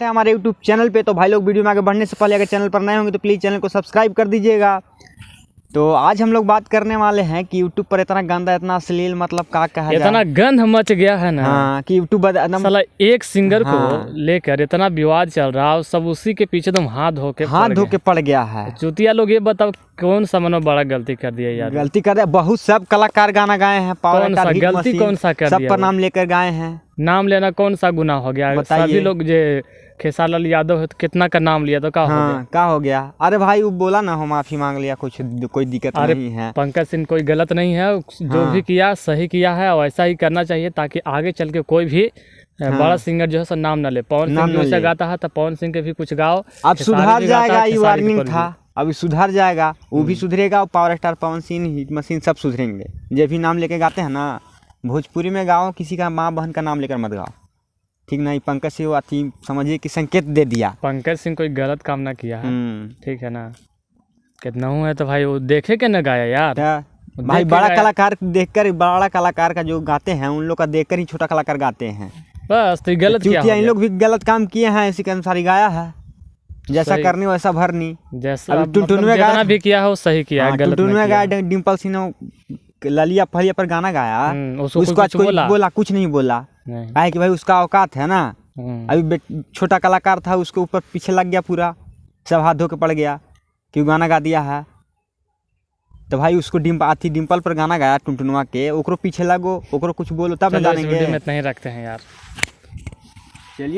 है हमारे YouTube channel पे। तो भाई लोग वीडियो में आगे बढ़ने से पहले अगर चैनल पर नए होंगे तो प्लीज़ चैनल को सब्सक्राइब कर दीजिएगा। तो आज हम लोग बात करने वाले हैं कि यूट्यूब पर इतना गंदा इतना अश्लील मतलब क्या कहा जाए, इतना गंद मच गया है ना। हाँ कि यूट्यूब साला एक सिंगर हाँ। को लेकर इतना विवाद चल रहा है, सब उसी के पीछे तुम हाथ धो के पड़ गया है। चुतिया लोग ये बताओ कौन सा मनो बड़ा गलती कर दिया यार। गलती कर दिया, बहुत सब कलाकार गाना गाए हैं, कौन सा गलती कौन सा कर सब दिया, पर नाम लेकर गाए हैं। नाम लेना कौन सा गुनाह हो गया? सभी लोग जो खेसारी लाल यादव है तो कितना का नाम लिया तो क्या हो गया? क्या हो गया? अरे भाई वो बोला ना, हम माफी मांग लिया, कुछ कोई दिक्कत नहीं है। पंकज सिंह कोई गलत नहीं है, जो भी किया सही किया है और ऐसा ही करना चाहिए ताकि आगे चल के कोई भी बड़ा सिंगर जो है सो नाम न ले। पवन सिंह जो से गाता है तो पवन सिंह के भी कुछ गाओ, अब सुधार जाएगा। ये वार्निंग था, अभी सुधार जाएगा, वो भी सुधरेगा। Power star Pawan Singh, hit machine सब सुधरेंगे। जो भी नाम लेके गाते हैं ना, भोजपुरी में गाओ, किसी का माँ बहन का नाम लेकर मत गाओ, ठीक नहीं। पंकज सिंह अति समझिए कि संकेत दे दिया। पंकज सिंह कोई गलत काम ना किया है, ठीक है ना। कितना हूँ है तो भाई वो देखे के न गाया यार। भाई बड़ा कलाकार देखकर, बड़ा कलाकार का जो गाते हैं उन लोग का देखकर ही छोटा कलाकार गाते हैं। बस तो गलत किया। इन लोग भी गलत काम किए हैं, इसी के अनुसार ही गाया है। जैसा करनी वैसा भरनी। जैसा जितना भी किया है वो सही किया है, गलत नहीं किया। गाया डिम्पल सिंह ने ललिया फलिया पर गाना गाया, उसको आज कोई बोला कुछ नहीं बोला है कि भाई उसका औकात है ना। अभी छोटा कलाकार था, उसके ऊपर पीछे लग गया, पूरा सब हाथ धो के पड़ गया कि गाना गा दिया है। तो भाई उसको डिम्पल पर गाना गाया टुनटुनवा के, ओकरो पीछे लगो, ओकरो कुछ बोलो तब जानेंगे। इतना ही रखते हैं यार, चलिए।